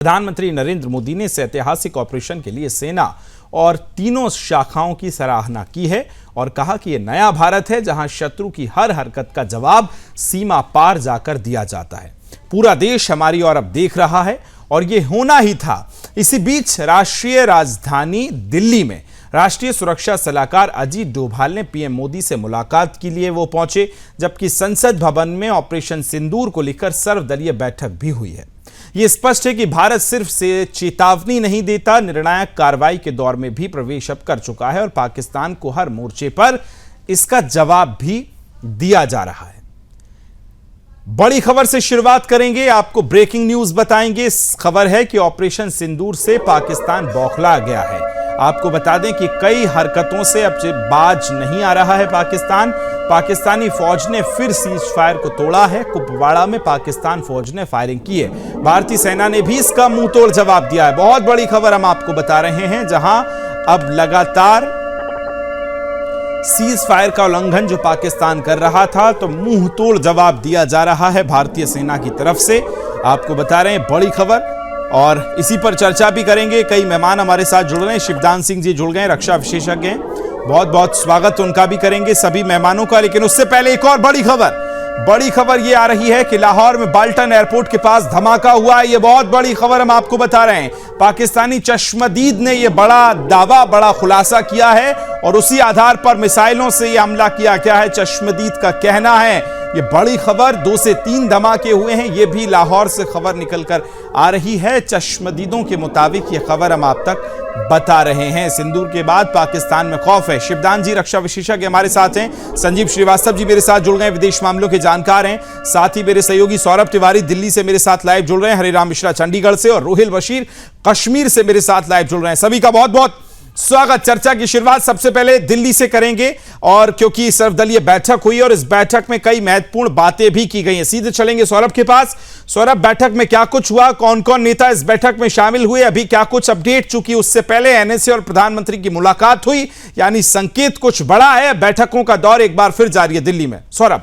प्रधानमंत्री नरेंद्र मोदी ने इस ऐतिहासिक ऑपरेशन के लिए सेना और तीनों शाखाओं की सराहना की है और कहा कि यह नया भारत है जहां शत्रु की हर हरकत का जवाब सीमा पार जाकर दिया जाता है। पूरा देश हमारी ओर अब देख रहा है और यह होना ही था। इसी बीच राष्ट्रीय राजधानी दिल्ली में राष्ट्रीय सुरक्षा सलाहकार अजीत डोभाल ने पीएम मोदी से मुलाकात के लिए वो पहुंचे, जबकि संसद भवन में ऑपरेशन सिंदूर को लेकर सर्वदलीय बैठक भी हुई है। ये स्पष्ट है कि भारत सिर्फ से चेतावनी नहीं देता, निर्णायक कार्रवाई के दौर में भी प्रवेश अब कर चुका है और पाकिस्तान को हर मोर्चे पर इसका जवाब भी दिया जा रहा है। बड़ी खबर से शुरुआत करेंगे, आपको ब्रेकिंग न्यूज बताएंगे। खबर है कि ऑपरेशन सिंदूर से पाकिस्तान बौखला गया है। आपको बता दें कि कई हरकतों से अब बाज नहीं आ रहा है पाकिस्तानी फौज ने फिर सीज फायर को तोड़ा है। कुपवाड़ा में पाकिस्तान फौज ने फायरिंग की है। भारतीय सेना ने भी इसका मुंहतोड़ जवाब दिया है। बहुत बड़ी खबर हम आपको बता रहे हैं, जहां अब लगातार सीज फायर का उल्लंघन जो पाकिस्तान कर रहा था, तो मुंहतोड़ जवाब दिया जा रहा है भारतीय सेना की तरफ से। आपको बता रहे हैं बड़ी खबर, और इसी पर चर्चा भी करेंगे। कई मेहमान हमारे साथ जुड़ रहे हैं। शिवदान सिंह जी जुड़ गए, रक्षा विशेषज्ञ हैं। बहुत बहुत स्वागत उनका भी करेंगे सभी मेहमानों का। लेकिन उससे पहले एक और बड़ी खबर ये आ रही है कि लाहौर में बाल्टन एयरपोर्ट के पास धमाका हुआ है। ये बहुत बड़ी खबर हम आपको बता रहे हैं। पाकिस्तानी चश्मदीद ने यह बड़ा खुलासा किया है और उसी आधार पर मिसाइलों से यह हमला किया गया है, चश्मदीद का कहना है। ये बड़ी खबर, 2 से 3 धमाके हुए हैं। ये भी लाहौर से खबर निकलकर आ रही है। चश्मदीदों के मुताबिक ये खबर हम आप तक बता रहे हैं। सिंदूर के बाद पाकिस्तान में खौफ है। शिवदान जी रक्षा विशेषज्ञ हमारे साथ हैं। संजीव श्रीवास्तव जी मेरे साथ जुड़ गए, विदेश मामलों के जानकार हैं। साथ ही मेरे सहयोगी सौरभ तिवारी दिल्ली से मेरे साथ लाइव जुड़ रहे हैं, हरिराम मिश्रा चंडीगढ़ से और रोहिल बशीर कश्मीर से मेरे साथ लाइव जुड़ रहे हैं। सभी का बहुत बहुत स्वागत। चर्चा की शुरुआत सबसे पहले दिल्ली से करेंगे, और क्योंकि सर्वदलीय बैठक हुई और इस बैठक में कई महत्वपूर्ण बातें भी की गई हैं। सीधे चलेंगे सौरभ के पास। सौरभ, बैठक में क्या कुछ हुआ, कौन कौन नेता इस बैठक में शामिल हुए, अभी क्या कुछ अपडेट, चूंकि उससे पहले एनएसए और प्रधानमंत्री की मुलाकात हुई, यानी संकेत कुछ बड़ा है। बैठकों का दौर एक बार फिर जारी है दिल्ली में। सौरभ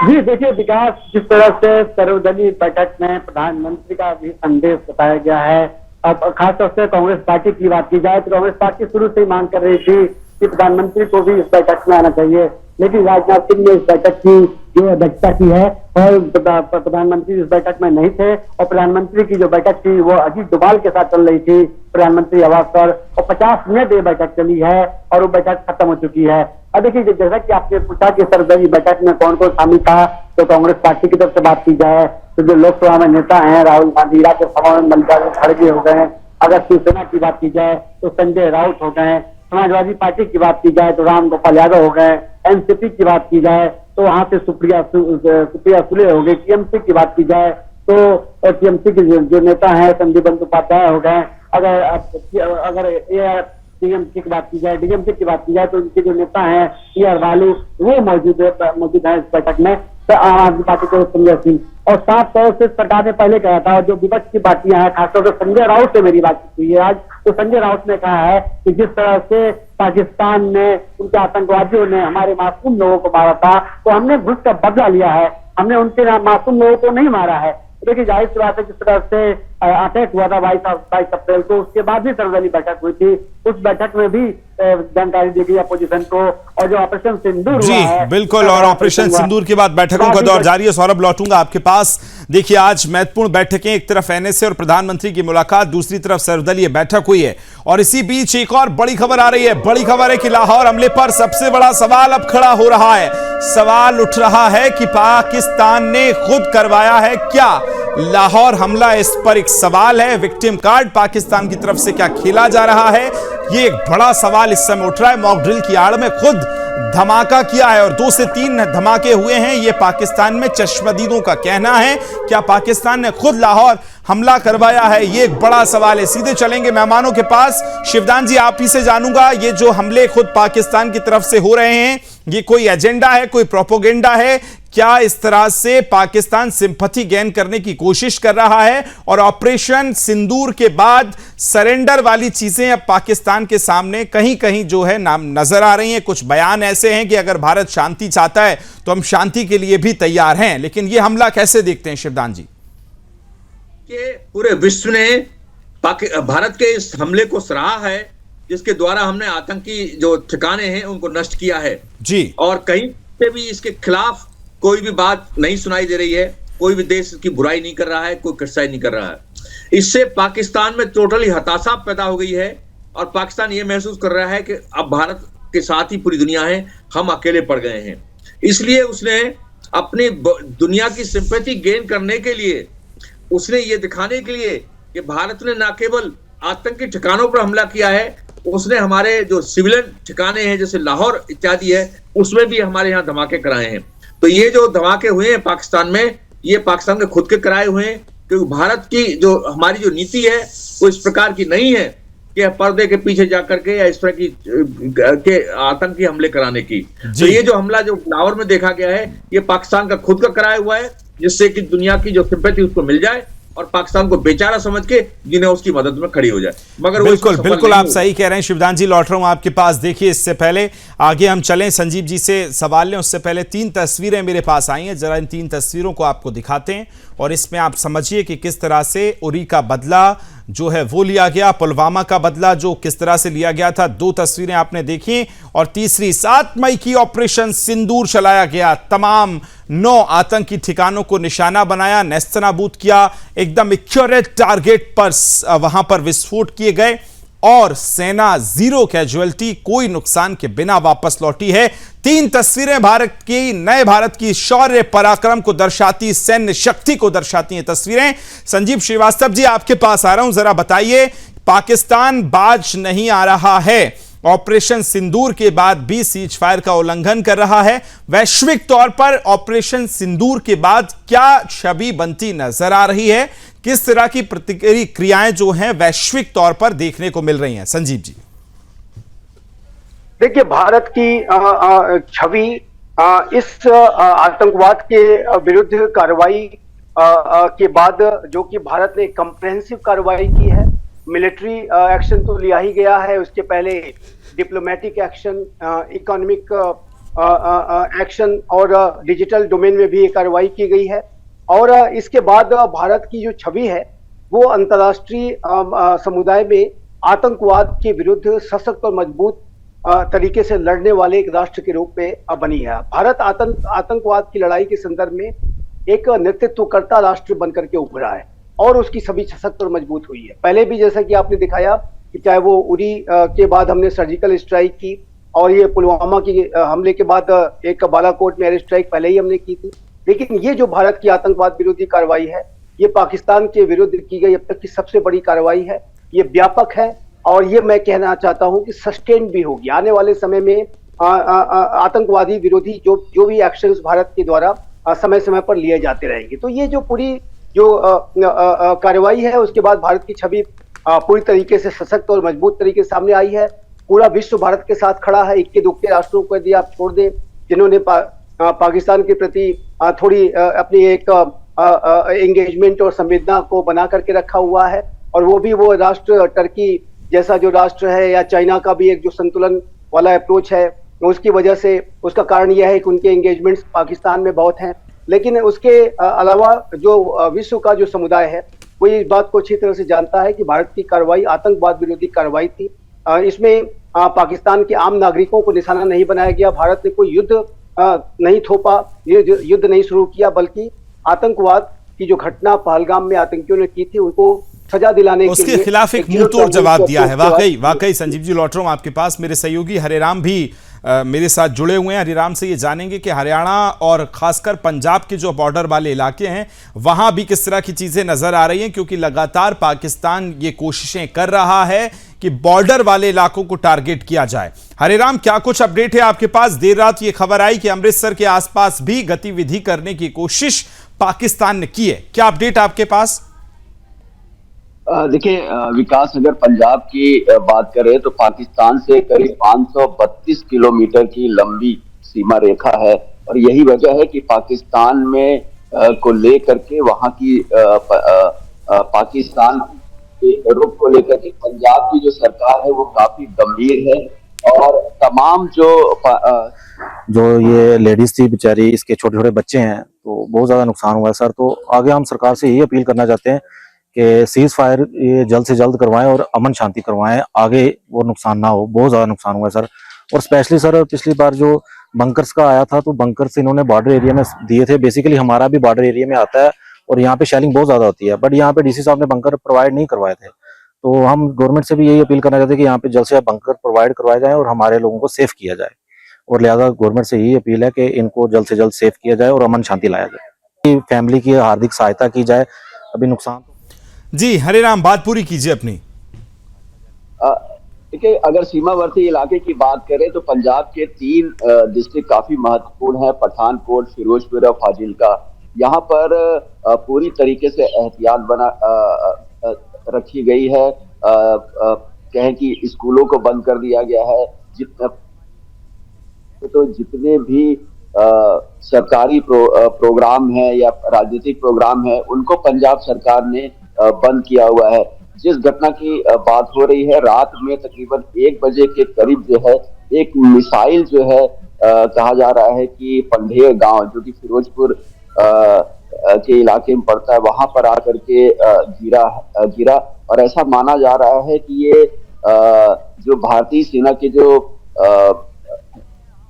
जी देखिए विकास, जिस तरह से सर्वदलीय बैठक में प्रधानमंत्री का भी संदेश बताया गया है, अब खासतौर से कांग्रेस पार्टी की बात की जाए तो कांग्रेस पार्टी शुरू से ही मांग कर रही थी कि प्रधानमंत्री को भी इस बैठक में आना चाहिए, लेकिन राजनाथ सिंह ने इस बैठक की जो अध्यक्षता की है और प्रधानमंत्री इस बैठक में नहीं थे। और प्रधानमंत्री की जो बैठक थी वो अजीत डोभाल के साथ चल रही थी प्रधानमंत्री आवास पर, और 50 मिनट ये बैठक चली है और वो बैठक खत्म हो चुकी है। अब देखिए, जैसा कि आपने पूछा कि सर्वदलीय बैठक में कौन कौन शामिल था, तो कांग्रेस पार्टी की तरफ से बात की जाए तो जो लोकसभा में नेता हैं राहुल गांधी, राज्यसभा में मल्लिकार्जुन खड़गे हो गए। अगर शिवसेना की बात की जाए तो संजय राउत हो गए। समाजवादी पार्टी की बात की जाए तो राम गोपाल यादव हो गए। एनसीपी की बात की जाए तो वहां से सुप्रिया सुले हो गई। टीएमसी की बात की जाए तो टीएमसी के जो नेता हैं संदीप बंदोपाध्याय हो गए। अगर डीएमसी की बात की जाए तो उनके जो नेता हैं टीआर बालू, वो मौजूद है इस बैठक में। तो आम आदमी पार्टी को संजय सिंह, और साफ तौर से सरकार ने पहले कहा था, जो विपक्ष की पार्टियां हैं, खासतौर से संजय राउत से मेरी बातचीत हुई है आज, तो संजय राउत ने कहा है कि जिस तरह से पाकिस्तान ने, उनके आतंकवादियों ने हमारे मासूम लोगों को मारा था, तो हमने घुस का बदला लिया है, हमने उनके मासूम लोगों को नहीं मारा है। देखिए जाहिर सी बात है, जिस तरह से अटैक हुआ था 22 अप्रैल को, उसके बाद भी सर्वदलीय बैठक हुई थी। उस बैठक में भी जानकारी दी गई अपोजिशन को, और जो ऑपरेशन सिंदूर जी हुआ है, बिल्कुल, और ऑपरेशन सिंदूर के बाद बैठकों का दौर जारी है। सौरभ, लौटूंगा आपके पास। देखिए, आज महत्वपूर्ण बैठकें, एक तरफ एनएसए और प्रधानमंत्री की मुलाकात, दूसरी तरफ सर्वदलीय बैठक हुई है, और इसी बीच एक और बड़ी खबर आ रही है। बड़ी खबर है कि लाहौर हमले पर सबसे बड़ा सवाल अब खड़ा हो रहा है। सवाल उठ रहा है कि पाकिस्तान ने खुद करवाया है क्या लाहौर हमला, इस पर एक सवाल है। विक्टिम कार्ड पाकिस्तान की तरफ से क्या खेला जा रहा है, ये एक बड़ा सवाल इस समय उठ रहा है। मॉक ड्रिल की आड़ में खुद धमाका किया है और 2 से 3 धमाके हुए हैं, ये पाकिस्तान में चश्मदीदों का कहना है। क्या पाकिस्तान ने खुद लाहौर हमला करवाया है, ये एक बड़ा सवाल है। सीधे चलेंगे मेहमानों के पास। शिवदान जी, आप ही से जानूंगा, ये जो हमले खुद पाकिस्तान की तरफ से हो रहे हैं, ये कोई एजेंडा है, कोई प्रोपोगेंडा है? क्या इस तरह से पाकिस्तान सिंपैथी गेन करने की कोशिश कर रहा है, और ऑपरेशन सिंदूर के बाद सरेंडर वाली चीजें अब पाकिस्तान के सामने कहीं कहीं जो है नाम नजर आ रही हैं? कुछ बयान ऐसे हैं कि अगर भारत शांति चाहता है तो हम शांति के लिए भी तैयार हैं, लेकिन यह हमला कैसे देखते हैं शिवदान जी? के पूरे विश्व ने भारत के इस हमले को सराहा है, जिसके द्वारा हमने आतंकी जो ठिकाने हैं उनको नष्ट किया है जी। और कहीं से भी इसके खिलाफ कोई भी बात नहीं सुनाई दे रही है, कोई भी देश की बुराई नहीं कर रहा है, कोई क्रिटिसाइज नहीं कर रहा है। इससे पाकिस्तान में टोटली हताशा पैदा हो गई है और पाकिस्तान ये महसूस कर रहा है कि अब भारत के साथ ही पूरी दुनिया है, हम अकेले पड़ गए हैं। इसलिए उसने अपनी दुनिया की सिंपैथी गेन करने के लिए, उसने ये दिखाने के लिए कि भारत ने न केवल आतंकी ठिकानों पर हमला किया है, उसने हमारे जो सिविलियन ठिकाने हैं जैसे लाहौर इत्यादि है, उसमें भी हमारे यहाँ धमाके कराए हैं। तो ये जो धमाके हुए हैं पाकिस्तान में, ये पाकिस्तान के खुद के कराए हुए हैं, क्योंकि भारत की जो हमारी जो नीति है वो इस प्रकार की नहीं है कि पर्दे के पीछे जाकर के या इस तरह की के आतंकी हमले कराने की। तो ये जो हमला जो लाहौर में देखा गया है, ये पाकिस्तान का खुद का कराया हुआ है, जिससे कि दुनिया की जो सिंपैथी उसको मिल जाए और पाकिस्तान को बेचारा समझ के जिन्हें उसकी मदद में खड़ी हो जाए। मगर बिल्कुल बिल्कुल आप सही कह रहे हैं शिवदान जी। लौट रहा हूं आपके पास। देखिए, इससे पहले आगे हम चलें, संजीव जी से सवाल लें, उससे पहले 3 तस्वीरें मेरे पास आई हैं। जरा इन 3 तस्वीरों को आपको दिखाते हैं और इसमें आप समझिए कि किस तरह से उरी का बदला जो है वो लिया गया, पुलवामा का बदला जो किस तरह से लिया गया था। 2 तस्वीरें आपने देखी और तीसरी 7 मई की ऑपरेशन सिंदूर चलाया गया, तमाम 9 आतंकी ठिकानों को निशाना बनाया, नेस्तनाबूद किया, एकदम एक्यूरेट टारगेट पर वहां पर विस्फोट किए गए और सेना 0 कैजुअल्टी, कोई नुकसान के बिना वापस लौटी है। 3 तस्वीरें भारत की, नए भारत की शौर्य पराक्रम को दर्शाती, सैन्य शक्ति को दर्शाती हैं तस्वीरें। संजीव श्रीवास्तव जी, आपके पास आ रहा हूं, जरा बताइए, पाकिस्तान बाज नहीं आ रहा है, ऑपरेशन सिंदूर के बाद भी सीज फायर का उल्लंघन कर रहा है। वैश्विक तौर पर ऑपरेशन सिंदूर के बाद क्या छवि बनती नजर आ रही है, किस तरह की प्रतिक्रियाएं जो हैं वैश्विक तौर पर देखने को मिल रही हैं? संजीव जी, देखिए, भारत की छवि इस आतंकवाद के विरुद्ध कार्रवाई के बाद, जो कि भारत ने कंप्रेहेंसिव कार्रवाई की है, मिलिट्री एक्शन तो लिया ही गया है, उसके पहले डिप्लोमेटिक एक्शन, इकोनॉमिक एक्शन और डिजिटल डोमेन में भी ये कार्रवाई की गई है। और इसके बाद भारत की जो छवि है वो अंतर्राष्ट्रीय समुदाय में आतंकवाद के विरुद्ध सशक्त और मजबूत तरीके से लड़ने वाले एक राष्ट्र के रूप में बनी है। भारत आतंकवाद की लड़ाई के संदर्भ में एक नेतृत्वकर्ता राष्ट्र बनकर के उभरा है और उसकी सभी सशक्त और मजबूत हुई है। पहले भी जैसा कि आपने दिखाया कि चाहे वो उरी के बाद हमने सर्जिकल स्ट्राइक की और ये पुलवामा की हमले के बाद एक बालाकोट में एयर स्ट्राइक पहले ही हमने की थी, लेकिन ये जो भारत की आतंकवाद विरोधी कार्रवाई है, ये पाकिस्तान के विरुद्ध की गई अब तक की सबसे बड़ी कार्रवाई है। ये व्यापक है और ये मैं कहना चाहता हूं कि सस्टेन भी होगी। आने वाले समय में आतंकवादी विरोधी जो भी एक्शंस भारत के द्वारा समय समय पर लिए जाते रहेंगे। तो ये जो पूरी जो कार्रवाई है, उसके बाद भारत की छवि पूरी तरीके से सशक्त और मजबूत तरीके से सामने आई है। पूरा विश्व भारत के साथ खड़ा है। इक्के दुक्के राष्ट्रों को यदि आप छोड़ दें जिन्होंने पाकिस्तान के प्रति थोड़ी अपनी एक एंगेजमेंट और संवेदना को बना करके रखा हुआ है, और वो भी वो राष्ट्र टर्की जैसा जो राष्ट्र है या चाइना का भी एक जो संतुलन वाला अप्रोच है, उसकी वजह से उसका कारण यह है कि उनके एंगेजमेंट्स पाकिस्तान में बहुत हैं। लेकिन उसके अलावा जो विश्व का जो समुदाय है वो इस बात को अच्छी तरह से जानता है कि भारत की कार्रवाई आतंकवाद विरोधी कार्रवाई थी। इसमें पाकिस्तान के आम नागरिकों को निशाना नहीं बनाया गया। भारत ने कोई युद्ध नहीं थोपा, युद्ध नहीं शुरू किया, बल्कि आतंकवाद की जो घटना पहलगाम में आतंकियों ने की थी उनको सजा दिलाने के लिए उसके खिलाफ एक मुंहतोड़ जवाब दिया है। वाकई संजीव जी, लौट रहा हूं आपके पास। मेरे सहयोगी हरिराम भी मेरे साथ जुड़े हुए हैं। हरिराम से ये जानेंगे कि हरियाणा और खासकर पंजाब के जो बॉर्डर वाले इलाके हैं वहां भी किस तरह की चीजें नजर आ रही हैं, क्योंकि लगातार पाकिस्तान ये कोशिशें कर रहा है कि बॉर्डर वाले इलाकों को टारगेट किया जाए। हरिराम, क्या कुछ अपडेट है आपके पास? देर रात ये खबर आई कि अमृतसर के आसपास भी गतिविधि करने की कोशिश पाकिस्तान ने की है, क्या अपडेट आपके पास? देखिए विकास, अगर पंजाब की बात करें तो पाकिस्तान से करीब 532 किलोमीटर की लंबी सीमा रेखा है, और यही वजह है कि पाकिस्तान में को लेकर के वहां की पाकिस्तान के रुख को लेकर के पंजाब की जो सरकार है वो काफी गंभीर है। और तमाम जो ये लेडीज थी बेचारी, इसके छोटे छोटे बच्चे हैं, तो बहुत ज्यादा नुकसान हुआ है सर। तो आगे हम सरकार से यही अपील करना चाहते हैं कि सीज फायर ये जल्द से जल्द करवाएं और अमन शांति करवाएं, आगे वो नुकसान ना हो। बहुत ज्यादा नुकसान हुआ है सर। और स्पेशली सर पिछली बार जो बंकर्स का आया था, तो बंकर्स इन्होंने बॉर्डर एरिया में दिए थे। बेसिकली हमारा भी बॉर्डर एरिया में आता है और यहाँ पे शेलिंग बहुत ज्यादा होती है, बट यहाँ पे डीसी साहब ने बंकर प्रोवाइड नहीं करवाए थे। तो हम गवर्नमेंट से भी यही अपील करना चाहते हैं कि यहाँ पे जल्द से जल्द बंकर प्रोवाइड करवाए जाए और हमारे लोगों को सेफ किया जाए। और लिहाजा गवर्नमेंट से यही अपील है कि इनको जल्द से जल्द सेफ किया जाए और अमन शांति लाया जाए, फैमिली की हार्दिक सहायता की जाए। अभी नुकसान जी हरे राम, बात पूरी कीजिए अपनी। देखिए, अगर सीमावर्ती इलाके की बात करें तो पंजाब के 3 डिस्ट्रिक्ट काफी महत्वपूर्ण है, पठानकोट, फिरोजपुर और फाजिल्का। यहाँ पर पूरी तरीके से एहतियात रखी गई है। कहें कि स्कूलों को बंद कर दिया गया है। जितने भी सरकारी प्रोग्राम है या राजनीतिक प्रोग्राम है, उनको पंजाब सरकार ने बंद किया हुआ है। जिस घटना की बात हो रही है, रात में तकरीबन 1 बजे के करीब जो है एक मिसाइल जो है कहा जा रहा है कि पंढेर गांव, जो कि फिरोजपुर के इलाके में पड़ता है, वहां पर आकर के गिरा। और ऐसा माना जा रहा है कि ये जो भारतीय सेना के जो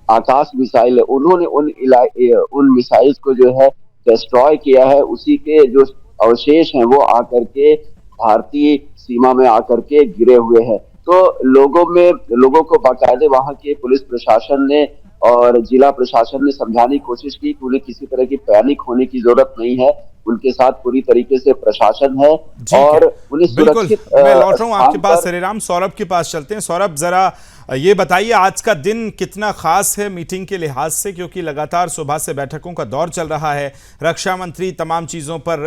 आकाश मिसाइल है, उन्होंने उन मिसाइल्स को जो है डिस्ट्रॉय किया है। उसी के जो अवशेष हैं वो आकर के भारतीय सीमा में आकर के गिरे हुए हैं। तो लोगों को बाकायदे वहां के पुलिस प्रशासन ने और जिला प्रशासन ने समझाने की कोशिश की कि उन्हें किसी तरह की पैनिक होने की जरूरत नहीं है। उनके साथ पूरी तरीके से प्रशासन है और उन्हें सुरक्षित। मैं लौट रहा हूं आपके पास हरे राम, सौरभ के पास चलते हैं। सौरभ, जरा ये बताइए आज का दिन कितना खास है मीटिंग के लिहाज से, क्योंकि लगातार सुबह से बैठकों का दौर चल रहा है। रक्षा मंत्री तमाम चीज़ों पर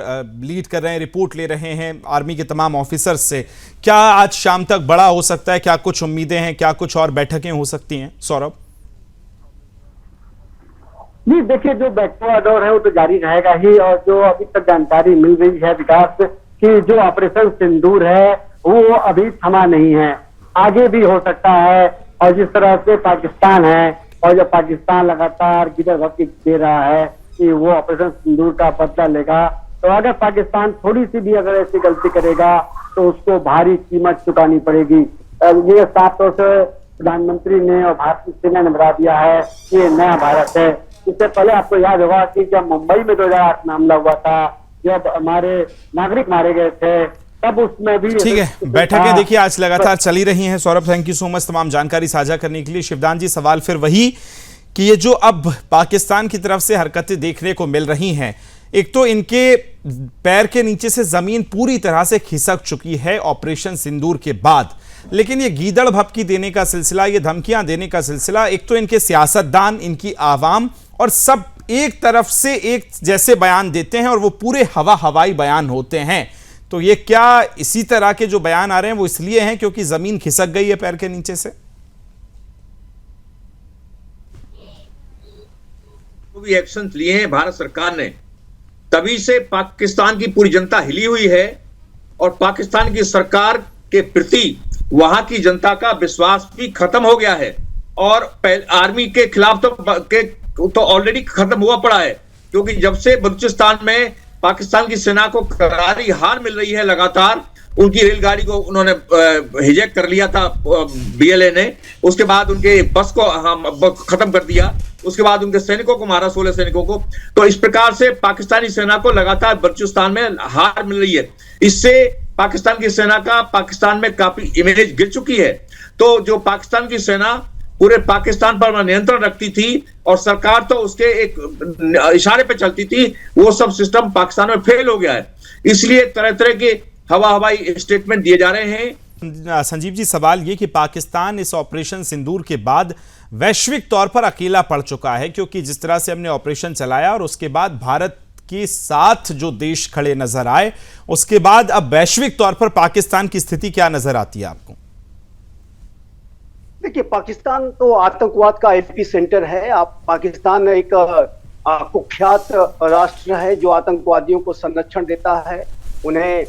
लीड कर रहे हैं, रिपोर्ट ले रहे हैं आर्मी के तमाम ऑफिसर्स से। क्या आज शाम तक बड़ा हो सकता है? क्या कुछ उम्मीदें हैं? क्या कुछ और बैठकें हो सकती हैं? सौरभ जी देखिए, जो बैठक का दौर है वो तो जारी रहेगा ही। और जो अभी तक जानकारी मिल रही है विकास कि जो ऑपरेशन सिंदूर है वो अभी थमा नहीं है, आगे भी हो सकता है। और जिस तरह से पाकिस्तान है और जो पाकिस्तान लगातार गिरफ्तार धमकी दे रहा है कि वो ऑपरेशन सिंदूर का बदला लेगा, तो अगर पाकिस्तान थोड़ी सी भी अगर ऐसी गलती करेगा तो उसको भारी कीमत चुकानी पड़ेगी। ये साफ तौर से प्रधानमंत्री ने और भारतीय सेना ने बता दिया है कि ये नया भारत है। इससे पहले आपको याद होगा कि जब मुंबई में 2008 में हमला हुआ था, जब हमारे नागरिक मारे गए थे, तब उसमें भी ठीक है। बैठकें देखिए आज लगातार चली रही हैं। Saurabh, thank you so much तमाम जानकारी साझा करने के लिए। शिवदान जी, सवाल फिर वही कि ये जो अब पाकिस्तान की तरफ से हरकतें देखने को मिल रही हैं, एक तो इनके पैर के नीचे से जमीन पूरी तरह से खिसक चुकी है ऑपरेशन सिंदूर के बाद, लेकिन ये गीदड़ भपकी देने का सिलसिला, ये धमकियां देने का सिलसिला, एक तो इनके सियासतदान, इनकी आवाम और सब एक तरफ से एक जैसे बयान देते हैं और वो पूरे हवाई बयान होते हैं। तो ये क्या इसी तरह के जो बयान आ रहे हैं वो इसलिए हैं क्योंकि जमीन खिसक गई है पैर के नीचे से? जो भी एक्शन लिए हैं भारत सरकार ने, तभी से पाकिस्तान की पूरी जनता हिली हुई है और पाकिस्तान की सरकार के प्रति वहां की जनता का विश्वास भी खत्म हो गया है। और आर्मी के खिलाफ तो ऑलरेडी खत्म हुआ पड़ा है, क्योंकि जब से बलूचिस्तान में पाकिस्तान की सेना को करारी हार मिल रही है, लगातार उनकी रेलगाड़ी को उन्होंने हिजैक कर लिया था बीएलए ने, उसके बाद उनके बस को खत्म कर दिया, उसके बाद उनके सैनिकों को मारा, 16 सैनिकों को। तो इस प्रकार से पाकिस्तानी सेना को लगातार बलूचिस्तान में हार मिल रही है। इससे पाकिस्तान की सेना का पाकिस्तान में काफी इमेज गिर चुकी है। तो जो पाकिस्तान की सेना पूरे पाकिस्तान पर नियंत्रण रखती थी और सरकार तो उसके एक इशारे पे चलती थी, वो सब सिस्टम पाकिस्तान में फेल हो गया है। इसलिए तरह तरह के हवाई स्टेटमेंट दिए जा रहे हैं। संजीव जी, सवाल ये कि पाकिस्तान इस ऑपरेशन सिंदूर के बाद वैश्विक तौर पर अकेला पड़ चुका है, क्योंकि जिस तरह से हमने ऑपरेशन चलाया और उसके बाद भारत के साथ जो देश खड़े नजर आए, उसके बाद अब वैश्विक तौर पर पाकिस्तान की स्थिति क्या नजर आती है आपको? देखिए, पाकिस्तान तो आतंकवाद का एपी सेंटर है। पाकिस्तान एक कुख्यात राष्ट्र है जो आतंकवादियों को संरक्षण देता है, उन्हें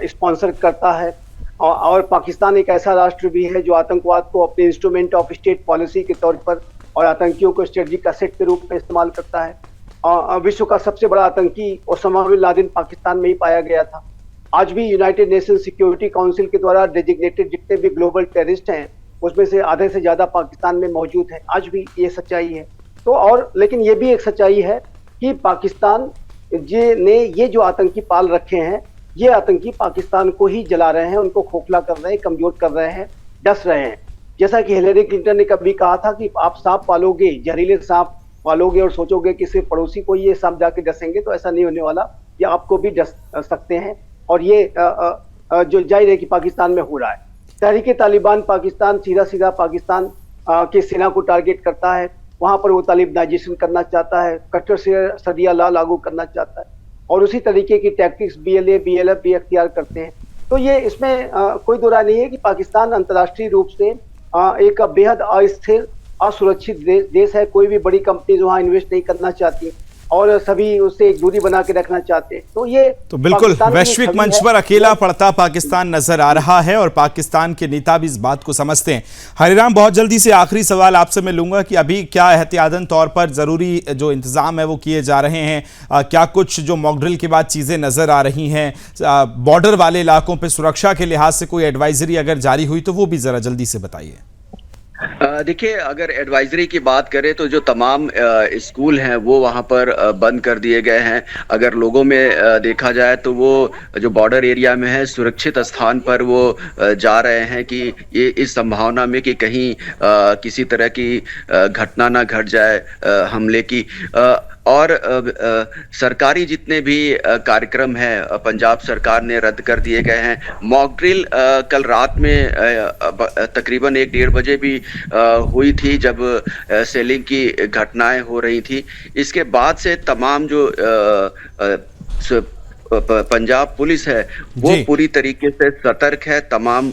स्पॉन्सर करता है। और पाकिस्तान एक ऐसा राष्ट्र भी है जो आतंकवाद को अपने इंस्ट्रूमेंट ऑफ स्टेट पॉलिसी के तौर पर और आतंकियों को स्ट्रेटजिक एसेट के रूप में इस्तेमाल करता है। विश्व का सबसे बड़ा आतंकी ओसामा बिन लादेन पाकिस्तान में ही पाया गया था। आज भी यूनाइटेड नेशन सिक्योरिटी काउंसिल के द्वारा डेजिग्नेटेड जितने भी ग्लोबल टेररिस्ट हैं उसमें से आधे से ज्यादा पाकिस्तान में मौजूद है। आज भी ये सच्चाई है। तो और लेकिन ये भी एक सच्चाई है कि पाकिस्तान ने ये जो आतंकी पाल रखे हैं, ये आतंकी पाकिस्तान को ही जला रहे हैं, उनको खोखला कर रहे हैं, कमजोर कर रहे हैं, डस रहे हैं। जैसा कि हिलेरी क्लिंटन ने कभी कहा था कि आप सांप पालोगे, जहरीले सांप पालोगे और सोचोगे कि सिर्फ पड़ोसी को ये सांप जाके डसेंगे, तो ऐसा नहीं होने वाला, ये आपको भी डस सकते हैं। और ये जो जाहिर है कि पाकिस्तान में हो रहा है। तहरीके तालिबान पाकिस्तान सीधा सीधा पाकिस्तान के सेना को टारगेट करता है, वहां पर वो तालिबानाइजेशन करना चाहता है, कट्टर शरिया लॉ लागू करना चाहता है और उसी तरीके की टैक्टिक्स BLA BLF भी अख्तियार करते हैं। तो ये इसमें कोई दो राय नहीं है कि पाकिस्तान अंतर्राष्ट्रीय रूप से एक बेहद अस्थिर असुरक्षित देश है। कोई भी बड़ी कंपनीज वहां इन्वेस्ट नहीं करना चाहती और सभी उससे एक दूरी बना के रखना चाहते हैं। तो ये तो बिल्कुल वैश्विक मंच पर अकेला पड़ता पाकिस्तान नजर आ रहा है और पाकिस्तान के नेता भी इस बात को समझते हैं। हरिराम, बहुत जल्दी से आखिरी सवाल आपसे मैं लूंगा कि अभी क्या एहतियातन तौर पर जरूरी जो इंतजाम है वो किए जा रहे हैं? क्या कुछ जो मॉकड्रिल के बाद चीजें नजर आ रही हैं? बॉर्डर वाले इलाकों पर सुरक्षा के लिहाज से कोई एडवाइजरी अगर जारी हुई तो वो भी जरा जल्दी से बताइए। देखिए, अगर एडवाइजरी की बात करें तो जो तमाम स्कूल हैं वो वहाँ पर बंद कर दिए गए हैं। अगर लोगों में देखा जाए तो वो जो बॉर्डर एरिया में है सुरक्षित स्थान पर वो जा रहे हैं कि ये इस संभावना में कि कहीं किसी तरह की घटना ना घट जाए हमले की। और सरकारी जितने भी कार्यक्रम हैं पंजाब सरकार ने रद्द कर दिए गए हैं। मॉक ड्रिल कल रात में तकरीबन 1-1:30 बजे भी हुई थी जब सेलिंग की घटनाएं हो रही थी। इसके बाद से तमाम जो पंजाब पुलिस है वो पूरी तरीके से सतर्क है, तमाम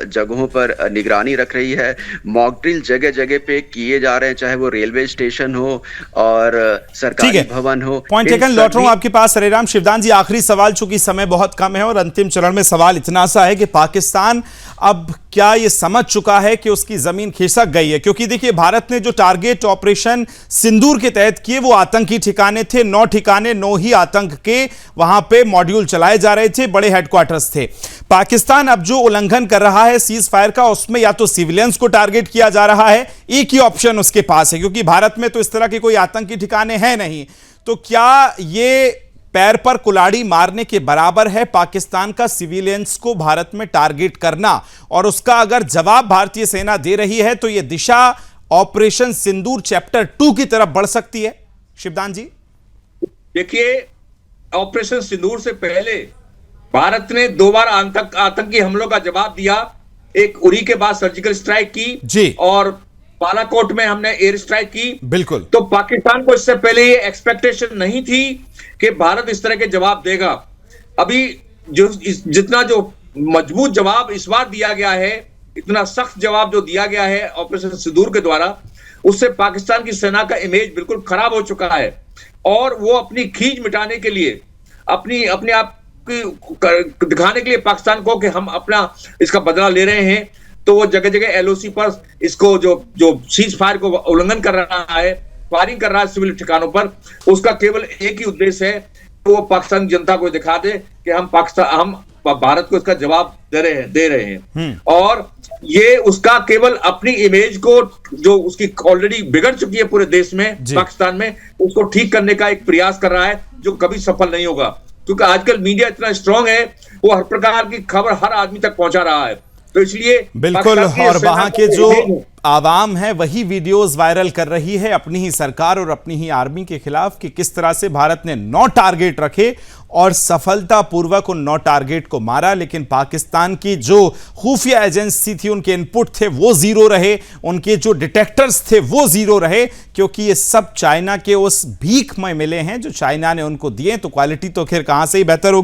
जगहों पर निगरानी रख रही है। मॉक ड्रिल जगह जगह पे किए जा रहे हैं, चाहे वो रेलवे स्टेशन हो और सरकारी भवन हो। पॉइंट टेकन, लौट रहा हूं आपके पास हरिराम। शिवदान जी, आखिरी सवाल, चूंकि समय बहुत कम है और अंतिम चरण में सवाल इतना सा है कि पाकिस्तान अब क्या ये समझ चुका है कि उसकी जमीन खिसक गई है? क्योंकि देखिए, भारत ने जो टारगेट ऑपरेशन सिंदूर के तहत किए वो आतंकी ठिकाने थे, 9 ठिकाने, 9 ही आतंक के वहां पे मॉड्यूल चलाए जा रहे थे, बड़े हेडक्वार्टर्स थे। पाकिस्तान अब जो उल्लंघन कर रहा है सीज फायर का, उसमें या तो सिविलियंस को टारगेट किया जा रहा है, एक ही ऑप्शन उसके पास है क्योंकि भारत में तो इस तरह के कोई आतंकी ठिकाने हैं नहीं। तो क्या ये पैर पर कुल्हाड़ी मारने के बराबर है पाकिस्तान का सिविलियंस को भारत में टारगेट करना? और उसका अगर जवाब भारतीय सेना दे रही है तो यह दिशा ऑपरेशन सिंदूर चैप्टर 2 की तरफ बढ़ सकती है। शिवदान जी, देखिए, ऑपरेशन सिंदूर से पहले भारत ने 2 बार आतंकी हमलों का जवाब दिया। एक उरी के बाद सर्जिकल स्ट्राइक की जी, और बालाकोट में हमने एयर स्ट्राइक की। बिल्कुल। तो पाकिस्तान को इससे पहले ये एक्सपेक्टेशन नहीं थी कि भारत इस तरह के जवाब देगा। अभी जितना जो मजबूत जवाब इस बार दिया गया है, इतना सख्त जवाब जो दिया गया है ऑपरेशन सिंदूर के द्वारा, उससे पाकिस्तान की सेना का इमेज बिल्कुल खराब हो चुका है और वो अपनी खींच मिटाने के लिए, अपने आप की दिखाने के लिए पाकिस्तान को कि हम अपना इसका बदला ले रहे हैं, तो वो जगह जगह LOC पर इसको जो सीज फायर को उल्लंघन कर रहा है, फायरिंग कर रहा है सिविल ठिकानों पर, उसका केवल एक ही उद्देश्य है, तो वो पाकिस्तान जनता को दिखा दे कि हम भारत को इसका जवाब दे रहे हैं। और ये उसका केवल अपनी इमेज को, जो उसकी ऑलरेडी बिगड़ चुकी है पूरे देश में, पाकिस्तान में, उसको ठीक करने का एक प्रयास कर रहा है जो कभी सफल नहीं होगा। क्योंकि आजकल मीडिया इतना स्ट्रांग है, वो हर प्रकार की खबर हर आदमी तक पहुंचा रहा है। तो इसलिए बिल्कुल, और वहां के जो आवाम है वही वीडियोस वायरल कर रही है अपनी ही सरकार और अपनी ही आर्मी के खिलाफ कि किस तरह से भारत ने 9 टारगेट रखे और सफलतापूर्वक उन 9 टारगेट को मारा। लेकिन पाकिस्तान की जो खुफिया एजेंसी थी, उनके इनपुट थे वो जीरो रहे, उनके जो डिटेक्टर्स थे वो जीरो रहे, क्योंकि ये सब चाइना के उस भीख में मिले हैं जो चाइना ने उनको दिए। तो क्वालिटी तो खैर कहां से ही बेहतर होगी।